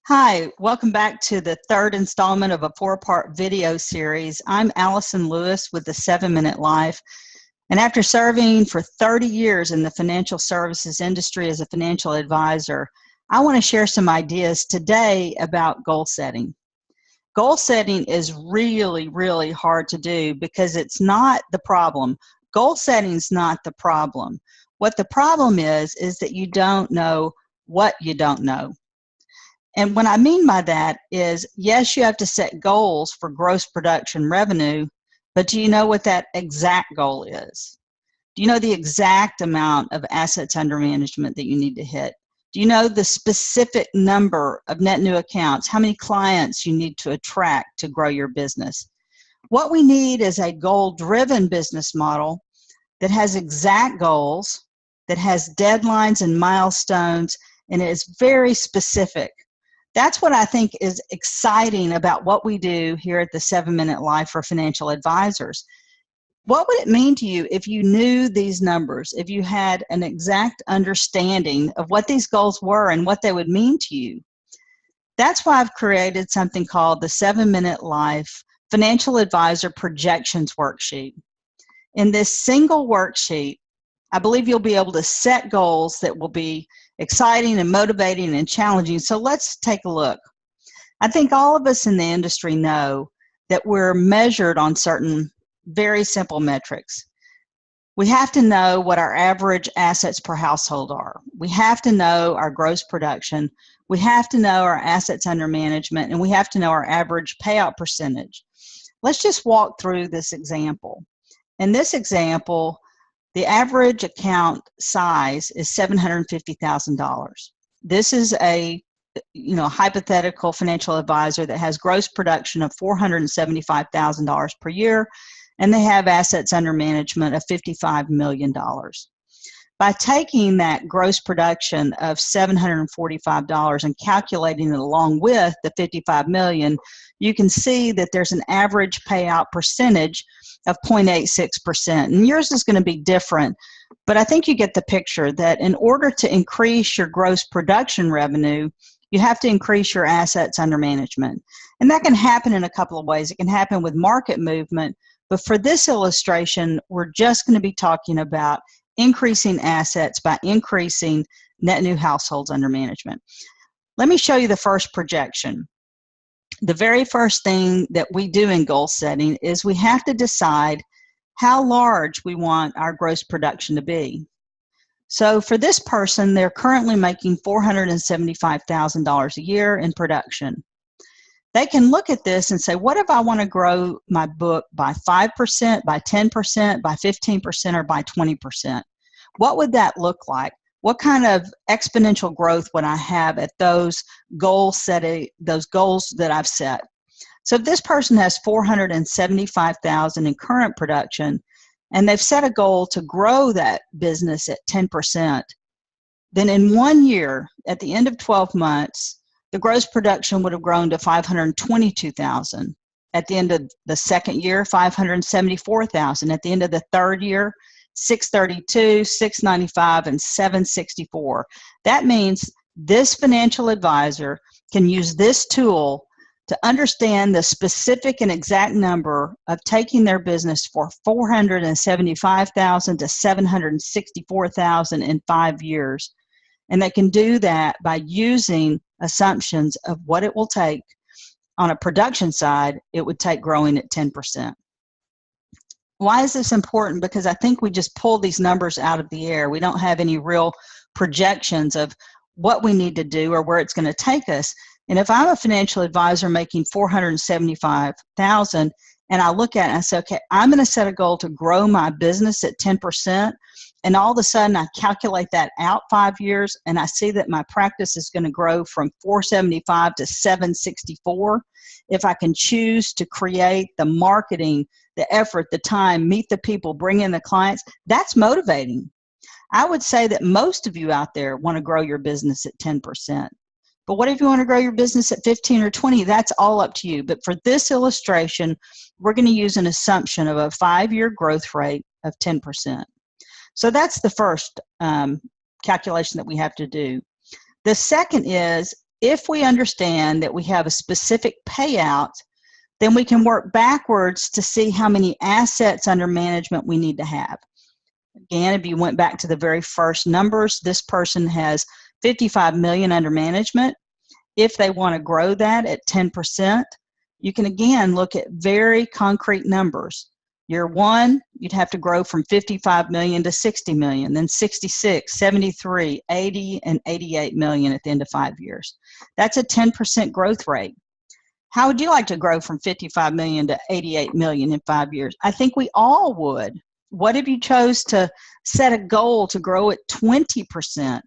Hi, welcome back to the third installment of a four-part video series. I'm Allyson Lewis with the 7-Minute Life, and after serving for 30 years in the financial services industry as a financial advisor, I want to share some ideas today about goal setting. Goal setting is really hard to do because it's not the problem. Goal setting is not the problem. What the problem is that you don't know what you don't know. And what I mean by that is, yes, you have to set goals for gross production revenue, but do you know what that exact goal is? Do you know the exact amount of assets under management that you need to hit? Do you know the specific number of net new accounts, how many clients you need to attract to grow your business? What we need is a goal-driven business model that has exact goals, that has deadlines and milestones, and is very specific. That's what I think is exciting about what we do here at the 7-Minute Life for Financial Advisors. What would it mean to you if you knew these numbers, if you had an exact understanding of what these goals were and what they would mean to you? That's why I've created something called the 7-Minute Life Financial Advisor Projections Worksheet. In this single worksheet, I believe you'll be able to set goals that will be exciting and motivating and challenging. So let's take a look. I think all of us in the industry know that we're measured on certain very simple metrics. We have to know what our average assets per household are. We have to know our gross production. We have to know our assets under management, and we have to know our average payout percentage. Let's just walk through this example. In this example, the average account size is $750,000. This is a hypothetical financial advisor that has gross production of $475,000 per year, and they have assets under management of $55 million. By taking that gross production of $745 and calculating it along with the $55 million, you can see that there's an average payout percentage of 0.86%. And yours is going to be different, but I think you get the picture that in order to increase your gross production revenue, you have to increase your assets under management. And that can happen in a couple of ways. It can happen with market movement, but for this illustration, we're just going to be talking about increasing assets by increasing net new households under management. Let me show you the first projection. The very first thing that we do in goal setting is we have to decide how large we want our gross production to be. So for this person, they're currently making $475,000 a year in production. They can look at this and say, what if I want to grow my book by 5%, by 10%, by 15%, or by 20%? What would that look like? What kind of exponential growth would I have at those goals that I've set? So if this person has $475,000 in current production, and they've set a goal to grow that business at 10%, then in 1 year, at the end of 12 months, the gross production would have grown to $522,000. At the end of the second year, $574,000. At the end of the third year, $632,000, $695,000, and $764,000. That means this financial advisor can use this tool to understand the specific and exact number of taking their business for $475,000 to $764,000 in 5 years. And they can do that by using assumptions of what it will take on a production side, it would take growing at 10%. Why is this important? Because I think we just pull these numbers out of the air. We don't have any real projections of what we need to do or where it's going to take us. And if I'm a financial advisor making $475,000 and I look at it and I say, okay, I'm going to set a goal to grow my business at 10%, and all of a sudden I calculate that out 5 years and I see that my practice is going to grow from 475 to 764. If I can choose to create the marketing, the effort, the time, meet the people, bring in the clients, that's motivating. I would say that most of you out there want to grow your business at 10%. But what if you want to grow your business at 15 or 20? That's all up to you. But for this illustration, we're going to use an assumption of a 5-year growth rate of 10%. So that's the first calculation that we have to do. The second is if we understand that we have a specific payout, then we can work backwards to see how many assets under management we need to have. Again, if you went back to the very first numbers, this person has 55 million under management. If they want to grow that at 10%, you can again look at very concrete numbers. Year one, you'd have to grow from 55 million to 60 million, then 66, 73, 80, and 88 million at the end of 5 years. That's a 10% growth rate. How would you like to grow from 55 million to 88 million in 5 years? I think we all would. What if you chose to set a goal to grow at 20%?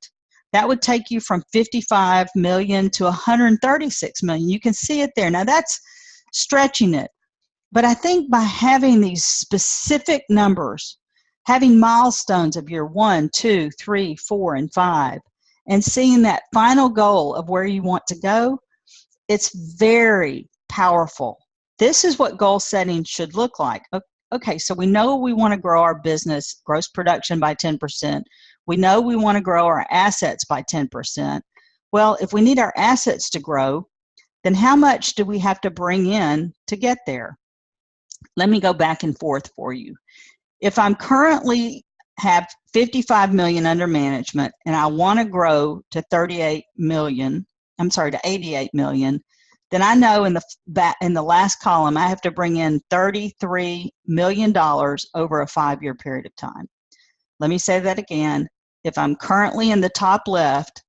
That would take you from 55 million to 136 million. You can see it there. Now that's stretching it. But I think by having these specific numbers, having milestones of year 1, 2, 3, 4, and 5, and seeing that final goal of where you want to go, it's very powerful. This is what goal setting should look like. Okay, so we know we want to grow our business gross production by 10%. We know we want to grow our assets by 10%. Well, if we need our assets to grow, then how much do we have to bring in to get there? Let me go back and forth for you. If I'm currently have 55 million under management and I want to grow to 88 million, then I know in the last column I have to bring in $33 million over a 5-year period of time. Let me say that again. If I'm currently in the top left,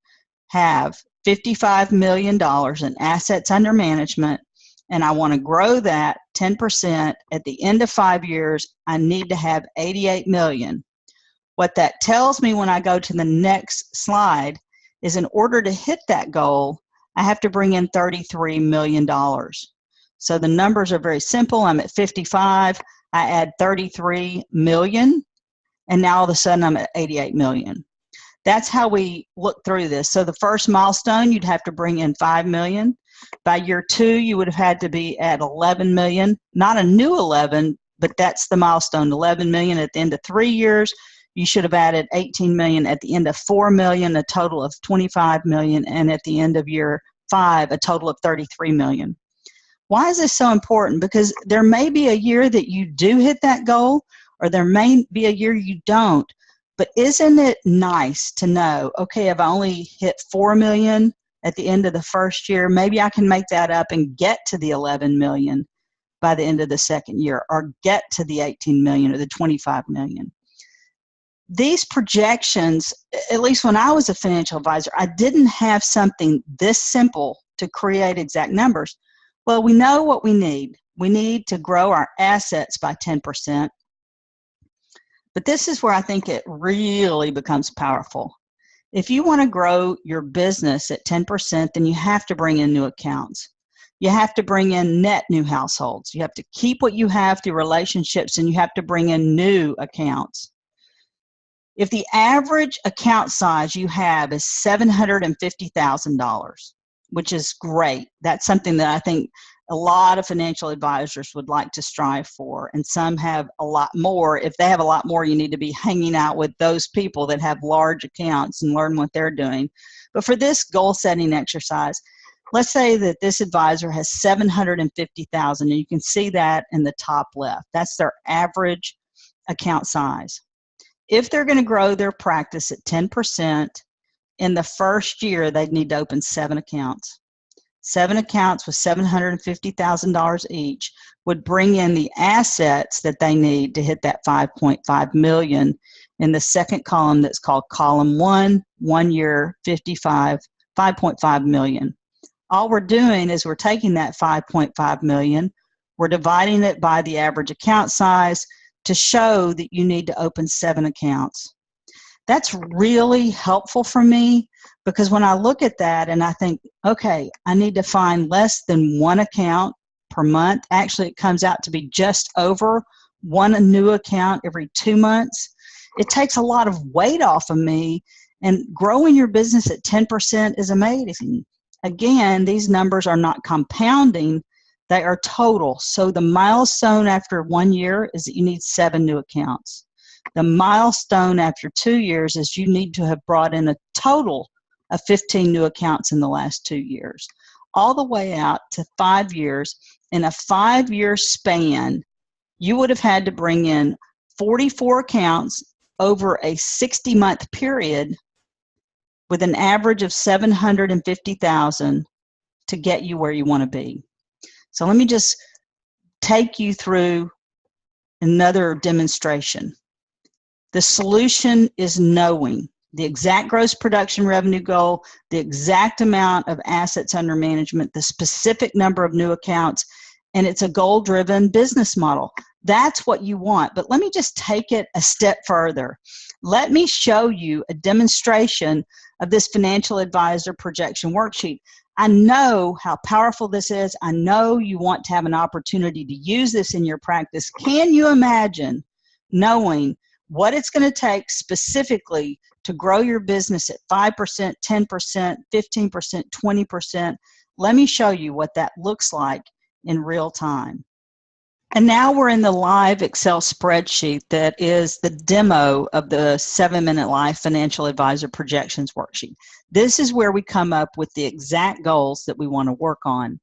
have $55 million in assets under management, and I want to grow that 10% at the end of 5 years, I need to have 88 million. What that tells me when I go to the next slide is in order to hit that goal, I have to bring in $33 million. So the numbers are very simple. I'm at 55, I add 33 million, and now all of a sudden I'm at 88 million. That's how we look through this. So the first milestone, you'd have to bring in 5 million. By year 2, you would have had to be at 11 million, not a new 11, but that's the milestone, 11 million. At the end of 3 years, you should have added 18 million. At the end of 4 million, a total of 25 million. And at the end of year 5, a total of 33 million. Why is this so important? Because there may be a year that you do hit that goal, or there may be a year you don't. But isn't it nice to know, okay, if I only hit 4 million at the end of the first year, maybe I can make that up and get to the 11 million by the end of the second year, or get to the 18 million or the 25 million. These projections, at least when I was a financial advisor, I didn't have something this simple to create exact numbers. Well, we know what we need. We need to grow our assets by 10%. But this is where I think it really becomes powerful. If you want to grow your business at 10%, then you have to bring in new accounts. You have to bring in net new households. You have to keep what you have through relationships, and you have to bring in new accounts. If the average account size you have is $750,000, which is great, that's something that I think a lot of financial advisors would like to strive for, and some have a lot more. If they have a lot more, you need to be hanging out with those people that have large accounts and learn what they're doing. But for this goal setting exercise, let's say that this advisor has $750,000, and you can see that in the top left. That's their average account size. If they're going to grow their practice at 10%, in the first year, they'd need to open 7 accounts. 7 accounts with $750,000 each would bring in the assets that they need to hit that 5.5 million in the second column that's called column 1, 1 year, 5.5 million. All we're doing is we're taking that 5.5 million, we're dividing it by the average account size to show that you need to open 7 accounts. That's really helpful for me, because when I look at that and I think, okay, I need to find less than 1 account per month. Actually, it comes out to be just over 1 new account every 2 months. It takes a lot of weight off of me, and growing your business at 10% is amazing. Again, these numbers are not compounding, they are total. So the milestone after 1 year is that you need 7 new accounts. The milestone after 2 years is you need to have brought in a total of 15 new accounts in the last 2 years, all the way out to 5 years. In a 5-year span, you would have had to bring in 44 accounts over a 60-month period with an average of $750,000 to get you where you want to be. So let me just take you through another demonstration. The solution is knowing the exact gross production revenue goal, the exact amount of assets under management, the specific number of new accounts, and it's a goal-driven business model. That's what you want. But let me just take it a step further. Let me show you a demonstration of this financial advisor projection worksheet. I know how powerful this is. I know you want to have an opportunity to use this in your practice. Can you imagine knowing what it's going to take specifically to grow your business at 5%, 10%, 15%, 20%? Let me show you what that looks like in real time. And now we're in the live Excel spreadsheet that is the demo of the 7-Minute Life Financial Advisor Projections Worksheet. This is where we come up with the exact goals that we want to work on.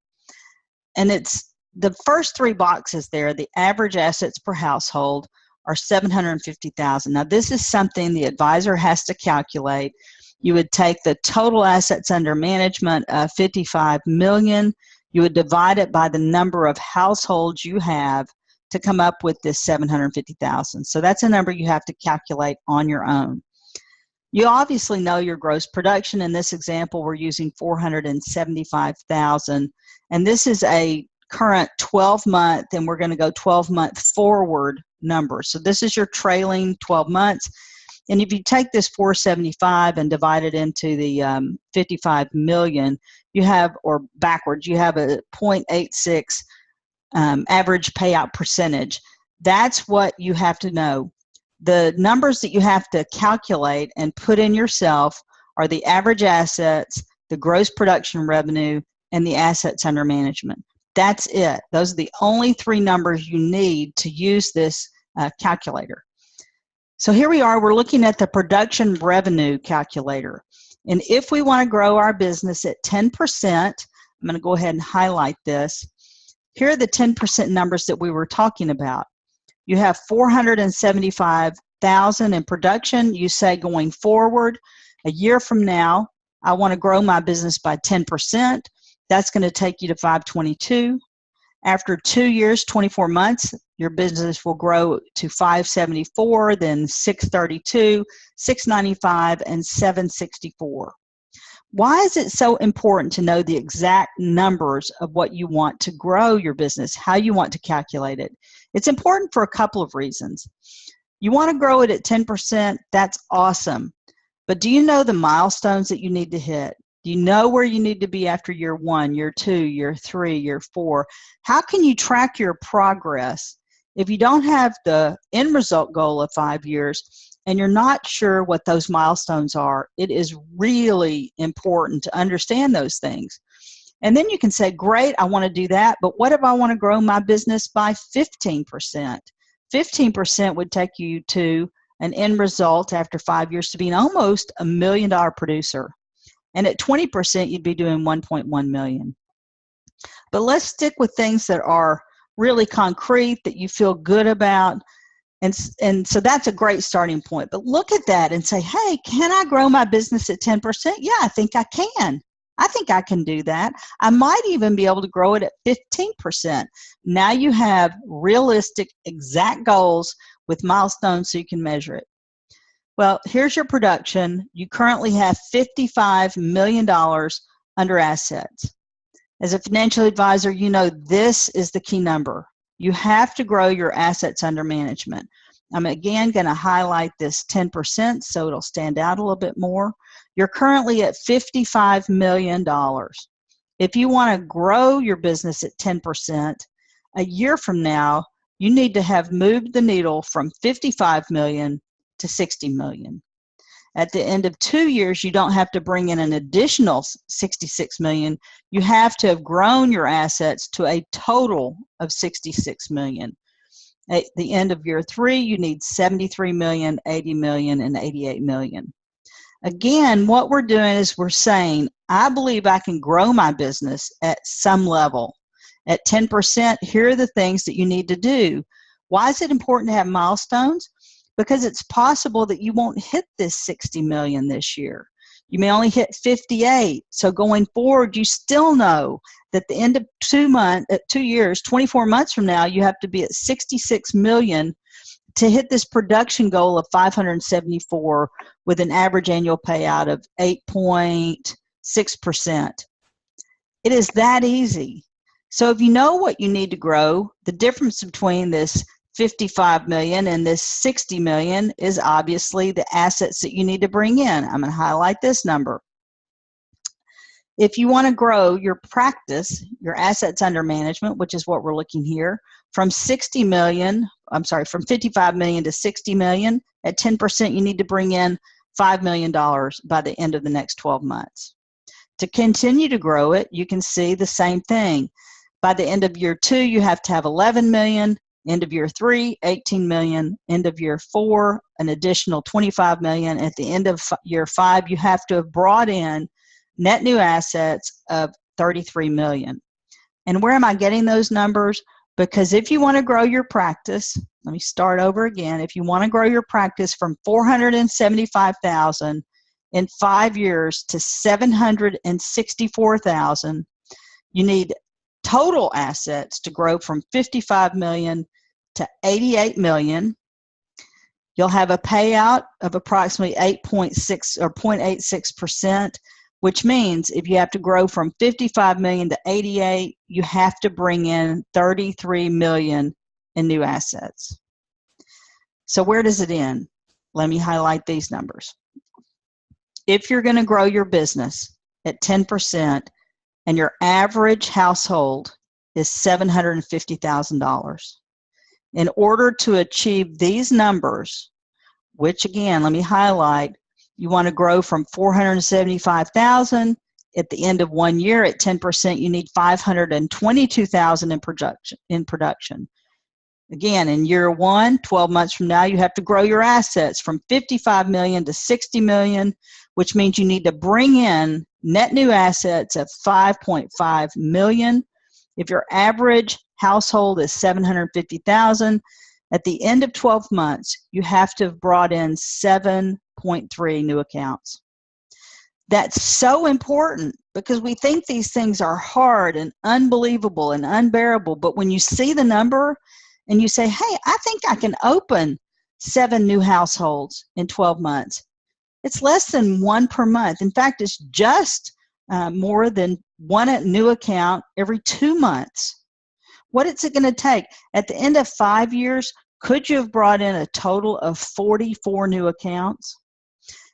And it's the first 3 boxes there, the average assets per household are $750,000. Now this is something the advisor has to calculate. You would take the total assets under management of $55 million. You would divide it by the number of households you have to come up with this $750,000. So that's a number you have to calculate on your own. You obviously know your gross production. In this example, we're using $475,000, and this is a current 12-month, and we're going to go 12-month forward number. So this is your trailing 12 months. And if you take this 475 and divide it into the 55 million, you have, or backwards, you have a 0.86 average payout percentage. That's what you have to know. The numbers that you have to calculate and put in yourself are the average assets, the gross production revenue, and the assets under management. That's it. Those are the only 3 numbers you need to use this calculator. So here we are, we're looking at the production revenue calculator. And if we want to grow our business at 10%, I'm going to go ahead and highlight this. Here are the 10% numbers that we were talking about. You have $475,000 in production. You say going forward, a year from now, I want to grow my business by 10%. That's going to take you to 522. After 2 years, 24 months, your business will grow to 574, then 632, 695, and 764. Why is it so important to know the exact numbers of what you want to grow your business, how you want to calculate it? It's important for a couple of reasons. You want to grow it at 10%, that's awesome. But do you know the milestones that you need to hit? Do you know where you need to be after year 1, year 2, year 3, year 4? How can you track your progress if you don't have the end result goal of 5 years and you're not sure what those milestones are? It is really important to understand those things. And then you can say, great, I want to do that, but what if I want to grow my business by 15%? 15% would take you to an end result after 5 years to being almost $1 million producer. And at 20%, you'd be doing 1.1 million. But let's stick with things that are really concrete, that you feel good about. And so that's a great starting point. But look at that and say, hey, can I grow my business at 10%? Yeah, I think I can. I think I can do that. I might even be able to grow it at 15%. Now you have realistic, exact goals with milestones so you can measure it. Well, here's your production. You currently have $55 million under assets. As a financial advisor, you know this is the key number. You have to grow your assets under management. I'm again going to highlight this 10% so it'll stand out a little bit more. You're currently at $55 million. If you want to grow your business at 10%, a year from now, you need to have moved the needle from $55 million to $60 million. At the end of 2 years, you don't have to bring in an additional $66 million. You have to have grown your assets to a total of $66 million. At the end of year 3, you need $73 million, $80 million, and $88 million. Again, what we're doing is we're saying, I believe I can grow my business at some level. At 10%, here are the things that you need to do. Why is it important to have milestones? Because it's possible that you won't hit this 60 million this year. You may only hit 58. So going forward, you still know that at the end of 2 years, 24 months from now, you have to be at 66 million to hit this production goal of 574 with an average annual payout of 8.6%. It is that easy. So if you know what you need to grow, the difference between this 55 million and this 60 million is obviously the assets that you need to bring in. I'm going to highlight this number. If you want to grow your practice, your assets under management, which is what we're looking here, from 55 million to 60 million, at 10%, you need to bring in $5 million by the end of the next 12 months. To continue to grow it, you can see the same thing. By the end of year 2, you have to have 11 million, end of year 3, 18 million, end of year 4, an additional 25 million. At the end of year 5, you have to have brought in net new assets of 33 million. And where am I getting those numbers? Because if you want to grow your practice, let me start over again. If you want to grow your practice from 475,000 in 5 years to 764,000, you need total assets to grow from 55 million to 88 million. You'll have a payout of approximately 8.6 or 0.86%, which means if you have to grow from 55 million to 88, you have to bring in 33 million in new assets. So where does it end? Let me highlight these numbers. If you're going to grow your business at 10% and your average household is $750,000, in order to achieve these numbers, which again, let me highlight, you want to grow from 475,000 at the end of 1 year. At 10%, you need 522,000 in production. Again, in year 1, 12 months from now, you have to grow your assets from 55 million to 60 million, which means you need to bring in net new assets of 5.5 million. If your average household is 750,000, at the end of 12 months, you have to have brought in 7.3 new accounts. That's so important because we think these things are hard and unbelievable and unbearable, but when you see the number and you say, hey, I think I can open 7 new households in 12 months, it's less than 1 per month. In fact, it's just more than 1 new account every 2 months. What is it going to take? At the end of 5 years, could you have brought in a total of 44 new accounts?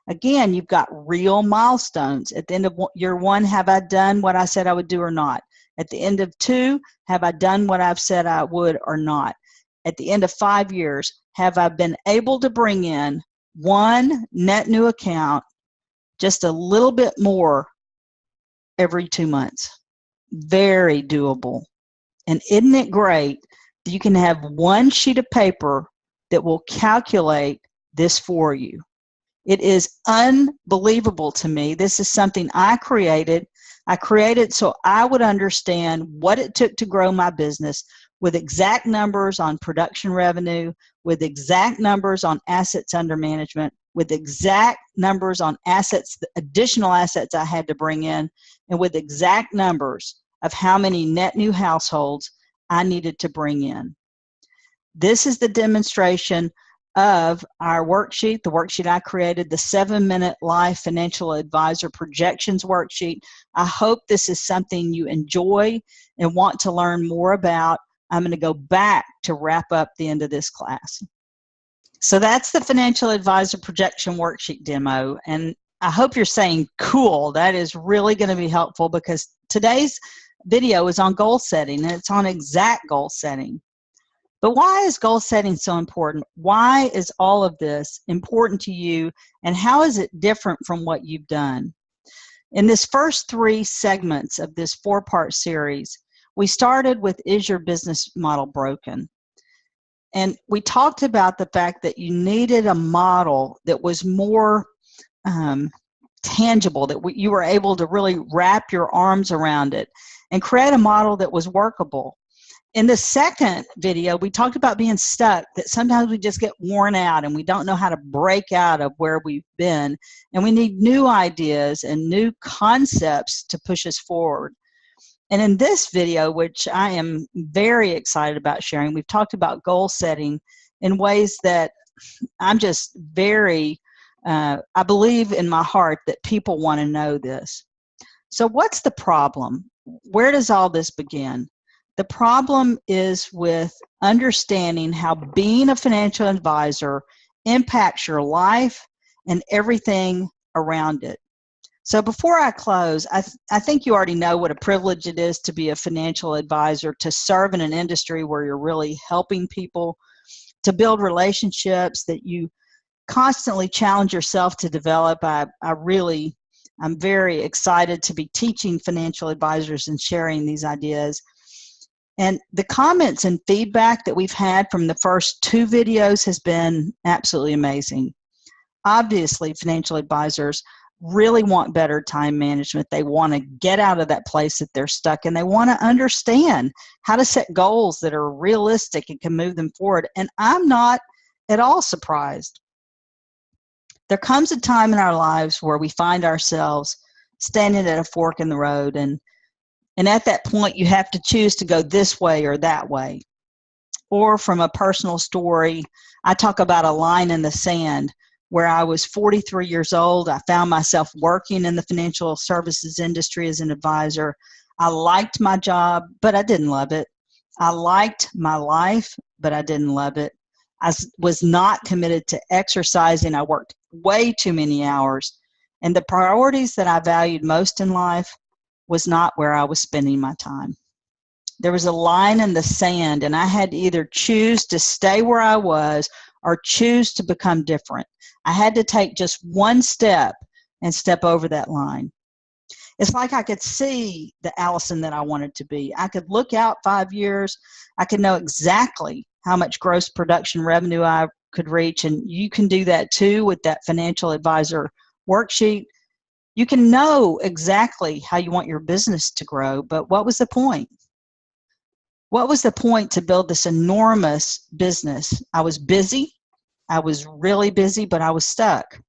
Again, you've got real milestones. At the end of year 1, have I done what I said I would do or not? At the end of 2, have I done what I've said I would or not? At the end of 5 years, have I been able to bring in 1 net new account, just a little bit more every 2 months? Very doable. And isn't it great that you can have 1 sheet of paper that will calculate this for you? It is unbelievable to me. This is something I created. I created so I would understand what it took to grow my business with exact numbers on production revenue, with exact numbers on assets under management, with exact numbers on assets, additional assets I had to bring in, and with exact numbers of how many net new households I needed to bring in. This is the demonstration of our worksheet, the worksheet I created, the 7-minute life financial advisor projections worksheet. I hope this is something you enjoy and want to learn more about. I'm going to go back to wrap up the end of this class. So that's the financial advisor projection worksheet demo. And I hope you're saying, cool, that is really going to be helpful, because today's video is on goal setting, and it's on exact goal setting. But why is goal setting so important? Why is all of this important to you, and how is it different from what you've done? In this first 3 segments of this 4-part series, we started with, is your business model broken? And we talked about the fact that you needed a model that was more tangible, that you were able to really wrap your arms around it and create a model that was workable. In the second video, we talked about being stuck, that sometimes we just get worn out and we don't know how to break out of where we've been, and we need new ideas and new concepts to push us forward. And in this video, which I am very excited about sharing, we've talked about goal setting in ways that I'm just very, I believe in my heart that people want to know this. So what's the problem? Where does all this begin? The problem is with understanding how being a financial advisor impacts your life and everything around it. So before I close, I think you already know what a privilege it is to be a financial advisor, to serve in an industry where you're really helping people, to build relationships that you constantly challenge yourself to develop. I'm very excited to be teaching financial advisors and sharing these ideas. And the comments and feedback that we've had from the first 2 videos has been absolutely amazing. Obviously, financial advisors really want better time management. They want to get out of that place that they're stuck, and they want to understand how to set goals that are realistic and can move them forward. And I'm not at all surprised. There comes a time in our lives where we find ourselves standing at a fork in the road, and at that point, you have to choose to go this way or that way. Or from a personal story, I talk about a line in the sand where I was 43 years old. I found myself working in the financial services industry as an advisor. I liked my job, but I didn't love it. I liked my life, but I didn't love it. I was not committed to exercising. I worked way too many hours. And the priorities that I valued most in life was not where I was spending my time. There was a line in the sand, and I had to either choose to stay where I was or choose to become different. I had to take just one step and step over that line. It's like I could see the Allyson that I wanted to be. I could look out 5 years. I could know exactly how much gross production revenue I could reach, and you can do that too with that financial advisor worksheet. You can know exactly how you want your business to grow, but what was the point? What was the point to build this enormous business? I was busy. I was really busy, but I was stuck.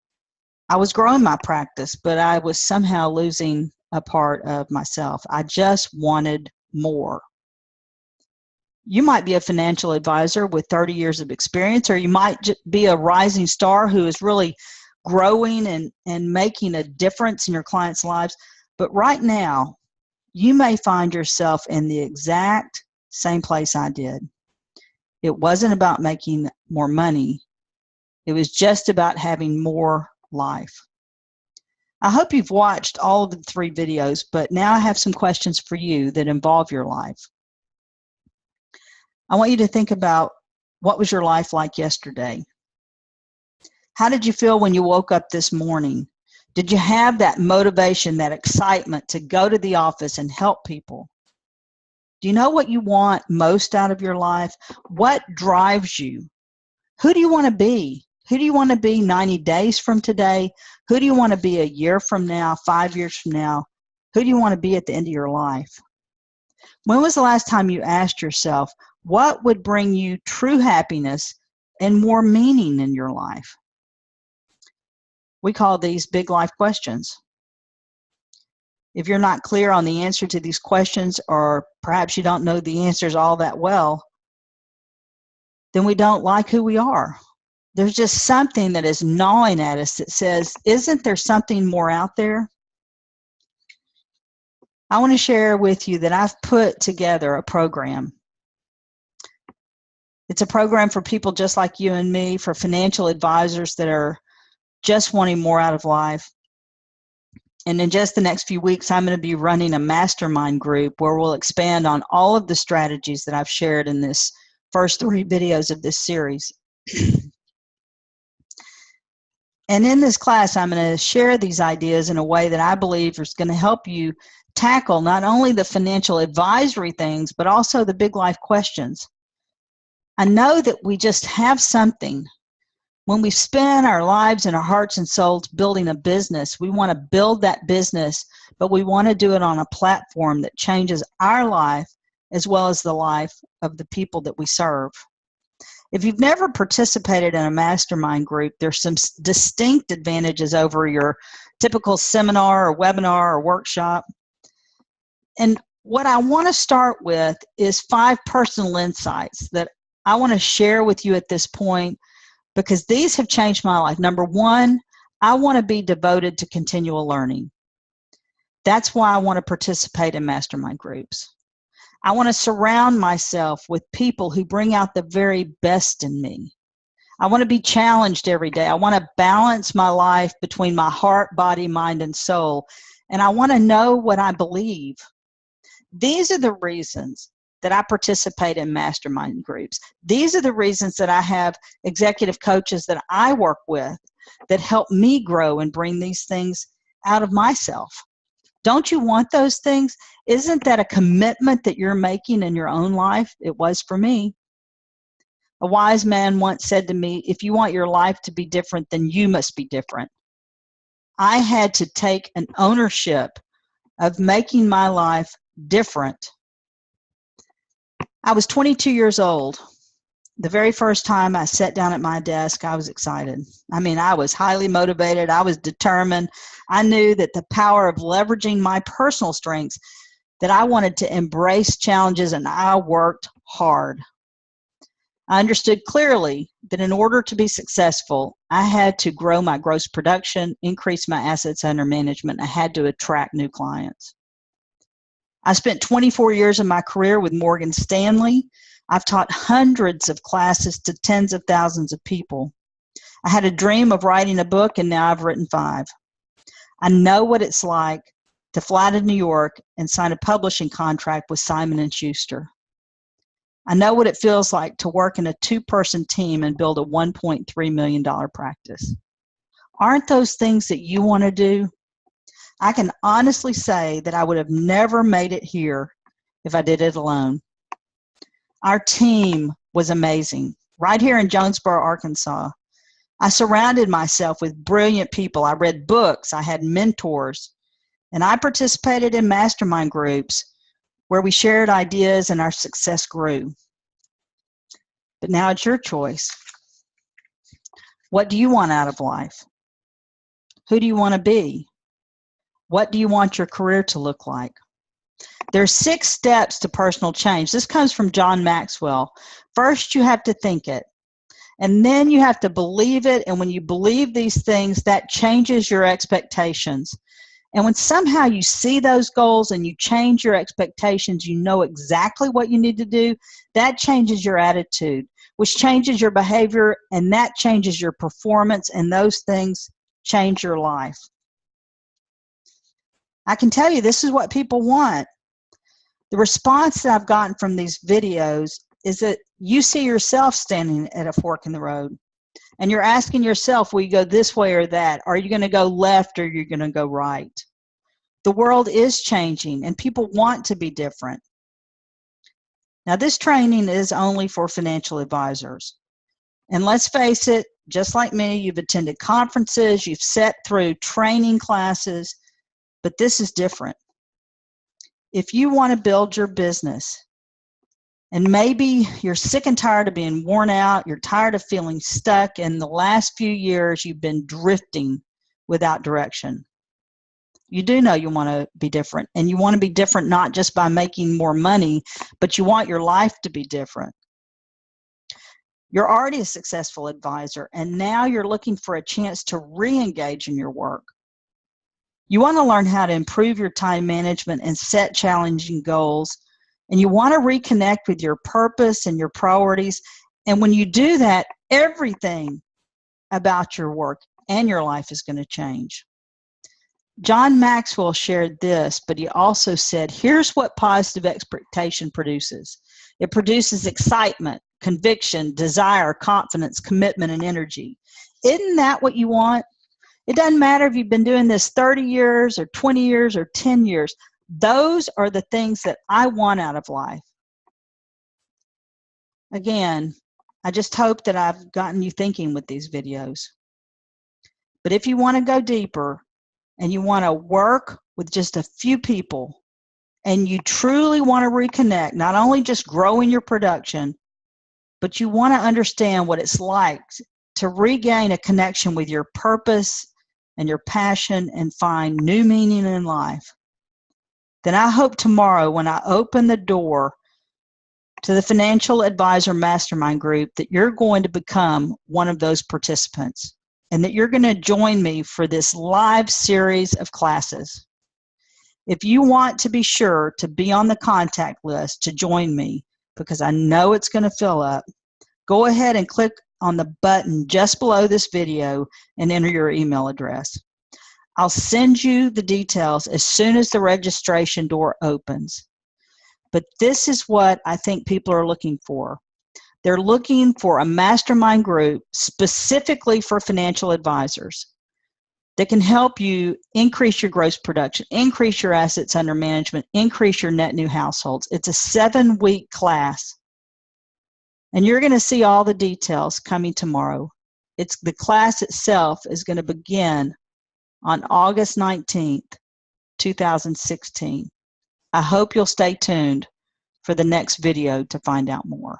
I was growing my practice, but I was somehow losing a part of myself. I just wanted more. You might be a financial advisor with 30 years of experience, or you might be a rising star who is really growing and making a difference in your clients' lives. But right now, you may find yourself in the exact same place I did. It wasn't about making more money. It was just about having more life. I hope you've watched all of the 3 videos, but now I have some questions for you that involve your life. I want you to think about, what was your life like yesterday? How did you feel when you woke up this morning? Did you have that motivation, that excitement to go to the office and help people? Do you know what you want most out of your life? What drives you? Who do you want to be? Who do you want to be 90 days from today? Who do you want to be a year from now, 5 years from now? Who do you want to be at the end of your life? When was the last time you asked yourself, what would bring you true happiness and more meaning in your life? We call these big life questions. If you're not clear on the answer to these questions, or perhaps you don't know the answers all that well, then we don't like who we are. There's just something that is gnawing at us that says, isn't there something more out there? I want to share with you that I've put together a program. It's a program for people just like you and me, for financial advisors that are just wanting more out of life. And in just the next few weeks, I'm going to be running a mastermind group where we'll expand on all of the strategies that I've shared in this first 3 videos of this series. And in this class, I'm going to share these ideas in a way that I believe is going to help you tackle not only the financial advisory things, but also the big life questions. I know that we just have something. When we spend our lives and our hearts and souls building a business, we want to build that business, but we want to do it on a platform that changes our life as well as the life of the people that we serve. If you've never participated in a mastermind group, there's some distinct advantages over your typical seminar or webinar or workshop. And what I want to start with is 5 personal insights that I want to share with you at this point, because these have changed my life. Number 1, I want to be devoted to continual learning. That's why I want to participate in mastermind groups. I want to surround myself with people who bring out the very best in me. I want to be challenged every day. I want to balance my life between my heart, body, mind, and soul. And I want to know what I believe. These are the reasons that I participate in mastermind groups. These are the reasons that I have executive coaches that I work with that help me grow and bring these things out of myself. Don't you want those things? Isn't that a commitment that you're making in your own life? It was for me. A wise man once said to me, if you want your life to be different, then you must be different. I had to take an ownership of making my life different. I was 22 years old. The very first time I sat down at my desk, I was excited. I mean, I was highly motivated. I was determined. I knew that the power of leveraging my personal strengths, that I wanted to embrace challenges, and I worked hard. I understood clearly that in order to be successful, I had to grow my gross production, increase my assets under management. I had to attract new clients. I spent 24 years of my career with Morgan Stanley. I've taught hundreds of classes to tens of thousands of people. I had a dream of writing a book, and now I've written 5. I know what it's like to fly to New York and sign a publishing contract with Simon & Schuster. I know what it feels like to work in a 2-person team and build a $1.3 million practice. Aren't those things that you want to do? I can honestly say that I would have never made it here if I did it alone. Our team was amazing. Right here in Jonesboro, Arkansas. I surrounded myself with brilliant people. I read books. I had mentors. And I participated in mastermind groups where we shared ideas and our success grew. But now it's your choice. What do you want out of life? Who do you want to be? What do you want your career to look like? There's 6 steps to personal change. This comes from John Maxwell. First, you have to think it. And then you have to believe it. And when you believe these things, that changes your expectations. And when somehow you see those goals and you change your expectations, you know exactly what you need to do, that changes your attitude, which changes your behavior, and that changes your performance, and those things change your life. I can tell you this is what people want. The response that I've gotten from these videos is that you see yourself standing at a fork in the road, and you're asking yourself, will you go this way or that? Are you going to go left or are you going to go right? The world is changing, and people want to be different. Now, this training is only for financial advisors. And let's face it, just like me, you've attended conferences, you've sat through training classes, but this is different. If you want to build your business, and maybe you're sick and tired of being worn out, you're tired of feeling stuck, and the last few years you've been drifting without direction. You do know you want to be different, and you want to be different not just by making more money, but you want your life to be different. You're already a successful advisor, and now you're looking for a chance to re-engage in your work. You want to learn how to improve your time management and set challenging goals, and you want to reconnect with your purpose and your priorities. And when you do that, everything about your work and your life is going to change. John Maxwell shared this, but he also said, here's what positive expectation produces. It produces excitement, conviction, desire, confidence, commitment, and energy. Isn't that what you want? It doesn't matter if you've been doing this 30 years or 20 years or 10 years. Those are the things that I want out of life. Again, I just hope that I've gotten you thinking with these videos. But if you want to go deeper and you want to work with just a few people and you truly want to reconnect, not only just growing your production, but you want to understand what it's like to regain a connection with your purpose and your passion and find new meaning in life, then I hope tomorrow when I open the door to the Financial Advisor Mastermind Group that you're going to become one of those participants and that you're going to join me for this live series of classes. If you want to be sure to be on the contact list to join me, because I know it's going to fill up, go ahead and click on the button just below this video and enter your email address. I'll send you the details as soon as the registration door opens. But this is what I think people are looking for. They're looking for a mastermind group specifically for financial advisors that can help you increase your gross production, increase your assets under management, increase your net new households. It's a 7-week class. And you're going to see all the details coming tomorrow. The class itself is going to begin on August 19th, 2016. I hope you'll stay tuned for the next video to find out more.